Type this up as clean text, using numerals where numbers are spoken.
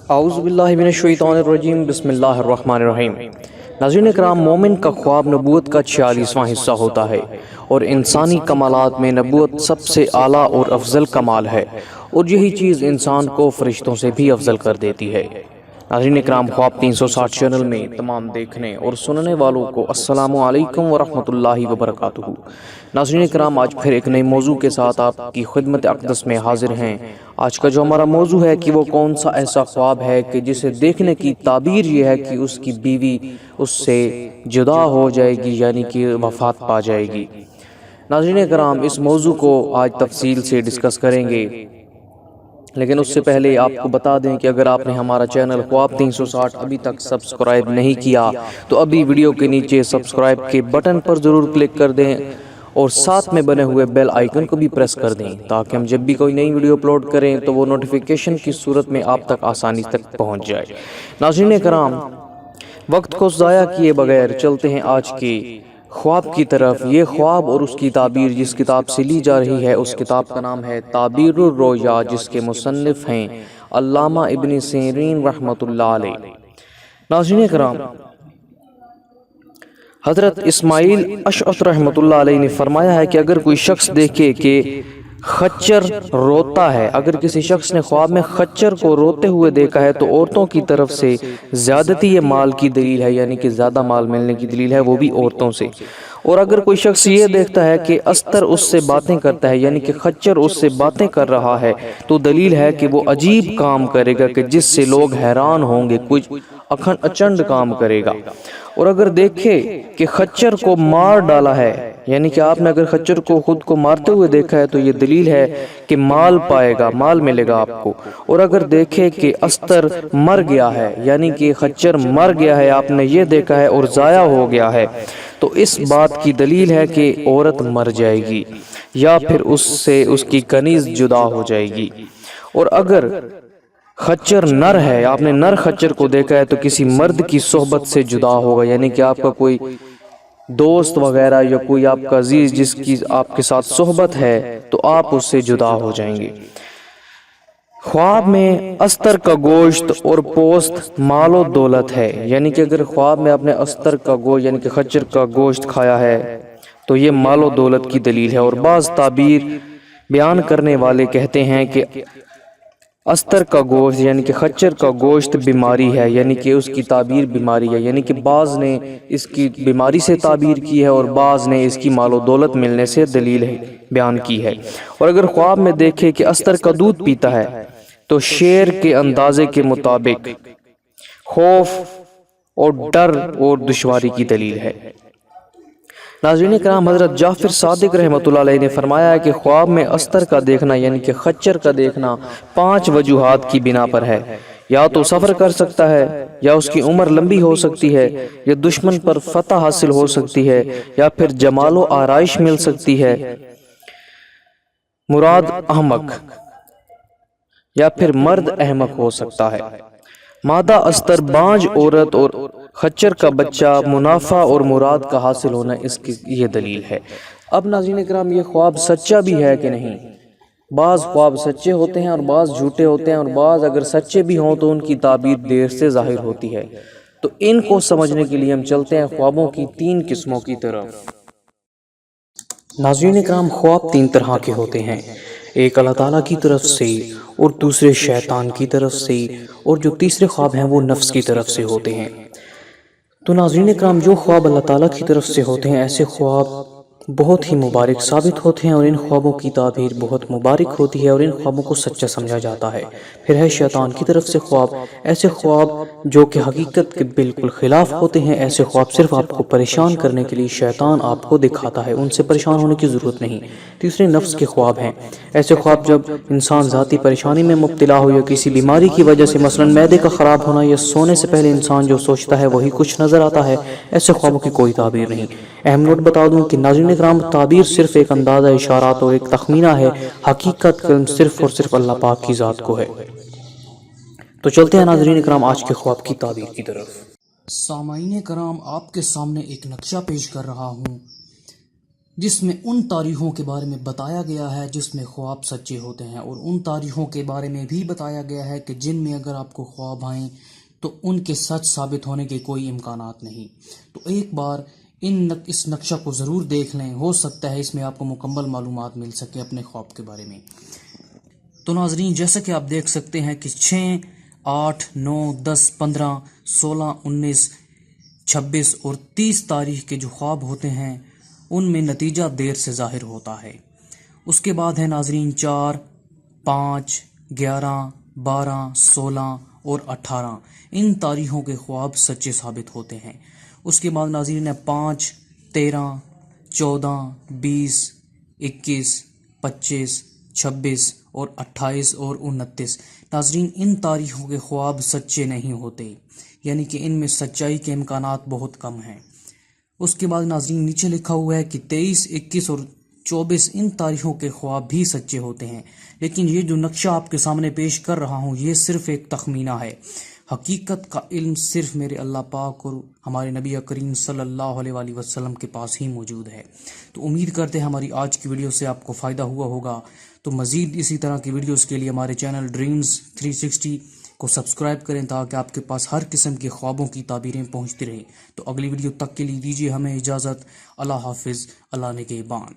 اعوذ باللہ من الشیطان الرجیم، بسم اللہ الرحمن الرحیم۔ ناظرین کرام، مومن کا خواب نبوت کا 46واں حصہ ہوتا ہے اور انسانی کمالات میں نبوت سب سے اعلیٰ اور افضل کمال ہے، اور یہی چیز انسان کو فرشتوں سے بھی افضل کر دیتی ہے۔ ناظرین کرام، خواب 360 چینل میں تمام دیکھنے اور سننے والوں کو السلام علیکم ورحمۃ اللہ وبرکاتہ۔ ناظرین کرام، آج پھر ایک نئے موضوع کے ساتھ آپ کی خدمت اقدس میں حاضر ہیں۔ آج کا جو ہمارا موضوع ہے کہ وہ کون سا ایسا خواب ہے کہ جسے دیکھنے کی تعبیر یہ ہے کہ اس کی بیوی اس سے جدا ہو جائے گی، یعنی کہ وفات پا جائے گی۔ ناظرین کرام، اس موضوع کو آج تفصیل سے ڈسکس کریں گے، لیکن اس سے پہلے آپ کو بتا دیں کہ اگر آپ نے ہمارا چینل خواب 360 ابھی تک سبسکرائب نہیں کیا تو ابھی ویڈیو کے نیچے سبسکرائب کے بٹن پر ضرور کلک کر دیں اور ساتھ میں بنے ہوئے بیل آئیکن کو بھی پریس کر دیں تاکہ ہم جب بھی کوئی نئی ویڈیو اپلوڈ کریں تو وہ نوٹیفیکیشن کی صورت میں آپ تک آسانی تک پہنچ جائے۔ ناظرین کرام، وقت کو ضائع کیے بغیر چلتے ہیں آج کے خواب کی طرف۔ یہ خواب اور اس کی تعبیر جس کتاب سے لی جا رہی ہے، اس کتاب کا نام ہے تعبیر الرؤیا، جس کے مصنف ہیں علامہ ابن سیرین رحمۃ اللہ علیہ۔ ناظرین کرام، حضرت اسماعیل اشعث رحمۃ اللہ علیہ نے فرمایا ہے کہ اگر کوئی شخص دیکھے کہ خچر روتا ہے، اگر کسی شخص نے خواب میں خچر کو روتے ہوئے دیکھا ہے تو عورتوں کی طرف سے زیادتی یہ مال کی دلیل ہے، یعنی کہ زیادہ مال ملنے کی دلیل ہے، وہ بھی عورتوں سے۔ اور اگر کوئی شخص یہ دیکھتا ہے کہ استر اس سے باتیں کرتا ہے، یعنی کہ خچر اس سے باتیں کر رہا ہے، تو دلیل ہے کہ وہ عجیب کام کرے گا کہ جس سے لوگ حیران ہوں گے، کچھ اچنڈ کام کرے گا۔ اور اگر دیکھے کہ خچر کو مار ڈالا ہے، یعنی کہ آپ نے اگر خچر کو خود کو مارتے ہوئے دیکھا ہے تو یہ دلیل ہے کہ مال پائے گا، مال ملے گا آپ کو۔ اور اگر دیکھے کہ استر مر گیا ہے، یعنی کہ خچر مر گیا ہے، آپ نے یہ دیکھا ہے اور ضائع ہو گیا ہے، تو اس بات کی دلیل ہے کہ عورت مر جائے گی یا پھر اس سے اس کی کنیز جدا ہو جائے گی۔ اور اگر خچر نر ہے، آپ نے نر خچر کو دیکھا ہے، تو کسی مرد کی صحبت سے جدا ہوگا، یعنی کہ آپ کا کوئی دوست وغیرہ یا کوئی آپ کا عزیز جس کی آپ کے ساتھ صحبت ہے تو آپ اس سے جدا ہو جائیں گے۔ خواب میں استر کا گوشت اور پوست مال و دولت ہے، یعنی کہ اگر خواب میں آپ نے استر کا گوشت یعنی کہ خچر کا گوشت کھایا ہے تو یہ مال و دولت کی دلیل ہے۔ اور بعض تعبیر بیان کرنے والے کہتے ہیں کہ استر کا گوشت یعنی کہ خچر کا گوشت بیماری ہے، یعنی کہ اس کی تعبیر بیماری ہے، یعنی کہ بعض نے اس کی بیماری سے تعبیر کی ہے اور بعض نے اس کی مال و دولت ملنے سے دلیل بیان کی ہے۔ اور اگر خواب میں دیکھے کہ استر کا دودھ پیتا ہے تو شیر کے اندازے کے مطابق خوف اور ڈر اور دشواری کی دلیل ہے۔ ناظرین کرام، حضرت جعفر صادق رحمۃ اللہ علیہ نے فرمایا ہے کہ خواب میں استر کا دیکھنا یعنی کہ خچر کا دیکھنا 5 وجوہات کی بنا پر ہے۔ یا تو سفر کر سکتا ہے، یا اس کی عمر لمبی ہو سکتی ہے، یا دشمن پر فتح حاصل ہو سکتی ہے، یا پھر جمال و آرائش مل سکتی ہے، مراد احمق، یا پھر مرد احمق ہو سکتا ہے۔ مادہ استر بانج عورت اور خچر کا بچہ منافع اور مراد کا حاصل ہونا اس کی یہ دلیل ہے۔ اب ناظرین کرام، یہ خواب سچا بھی ہے کہ نہیں؟ بعض خواب سچے ہوتے ہیں اور بعض جھوٹے ہوتے ہیں، اور بعض اگر سچے بھی ہوں تو ان کی تعبیر دیر سے ظاہر ہوتی ہے۔ تو ان کو سمجھنے کے لیے ہم چلتے ہیں خوابوں کی 3 قسموں کی طرف۔ ناظرین کرام، خواب 3 طرح کے ہوتے ہیں، ایک اللہ تعالیٰ کی طرف سے اور دوسرے شیطان کی طرف سے، اور جو تیسرے خواب ہیں وہ نفس کی طرف سے ہوتے ہیں۔ تو ناظرین کرام، جو خواب اللہ تعالیٰ کی طرف سے ہوتے ہیں ایسے خواب بہت ہی مبارک ثابت ہوتے ہیں، اور ان خوابوں کی تعبیر بہت مبارک ہوتی ہے اور ان خوابوں کو سچا سمجھا جاتا ہے۔ پھر ہے شیطان کی طرف سے خواب، ایسے خواب جو کہ حقیقت کے بالکل خلاف ہوتے ہیں، ایسے خواب صرف آپ کو پریشان کرنے کے لیے شیطان آپ کو دکھاتا ہے، ان سے پریشان ہونے کی ضرورت نہیں۔ تیسرے نفس کے خواب ہیں، ایسے خواب جب انسان ذاتی پریشانی میں مبتلا ہو یا کسی بیماری کی وجہ سے، مثلا معدے کا خراب ہونا، یا سونے سے پہلے انسان جو سوچتا ہے وہی کچھ نظر آتا ہے، ایسے خوابوں کی کوئی تعبیر نہیں۔ اہم نوٹ بتا دوں کہ ناظرین کرام، تعبیر صرف ایک اندازہ اشارات اور ایک تخمینہ ہے، حقیقت صرف اور صرف اللہ پاک کی ذات کو ہے۔ تو چلتے ہیں ناظرین کرام آج کے خواب کی تعبیر کی طرف۔ سامعین کرام، آپ کے سامنے ایک نقشہ پیش کر رہا ہوں جس میں ان تاریخوں کے بارے میں بتایا گیا ہے جس میں خواب سچے ہوتے ہیں، اور ان تاریخوں کے بارے میں بھی بتایا گیا ہے کہ جن میں اگر آپ کو خواب آئیں تو ان کے سچ ثابت ہونے کے کوئی امکانات نہیں۔ تو ایک بار اس نقشہ کو ضرور دیکھ لیں، ہو سکتا ہے اس میں آپ کو مکمل معلومات مل سکے اپنے خواب کے بارے میں۔ تو ناظرین، جیسا کہ آپ دیکھ سکتے ہیں کہ 6، 8، 9، 10، 15، 16، 19، 26 اور 30 تاریخ کے جو خواب ہوتے ہیں ان میں نتیجہ دیر سے ظاہر ہوتا ہے۔ اس کے بعد ہے ناظرین 4، 5، 11، 12، 16 اور 18، ان تاریخوں کے خواب سچے ثابت ہوتے ہیں۔ اس کے بعد ناظرین ہے 5، 13، 14، 20، 21، 25، 26 اور 28 اور 29۔ ناظرین، ان تاریخوں کے خواب سچے نہیں ہوتے، یعنی کہ ان میں سچائی کے امکانات بہت کم ہیں۔ اس کے بعد ناظرین نیچے لکھا ہوا ہے کہ 23، 21 اور 24 ان تاریخوں کے خواب بھی سچے ہوتے ہیں، لیکن یہ جو نقشہ آپ کے سامنے پیش کر رہا ہوں یہ صرف ایک تخمینہ ہے۔ حقیقت کا علم صرف میرے اللہ پاک اور ہمارے نبی کریم صلی اللہ علیہ وآلہ وسلم کے پاس ہی موجود ہے۔ تو امید کرتے ہیں ہماری آج کی ویڈیو سے آپ کو فائدہ ہوا ہوگا۔ تو مزید اسی طرح کی ویڈیوز کے لیے ہمارے چینل ڈریمز 360 کو سبسکرائب کریں تاکہ آپ کے پاس ہر قسم کے خوابوں کی تعبیریں پہنچتی رہیں۔ تو اگلی ویڈیو تک کے لیے دیجیے ہمیں اجازت۔ اللہ حافظ، اللہ نگہبان۔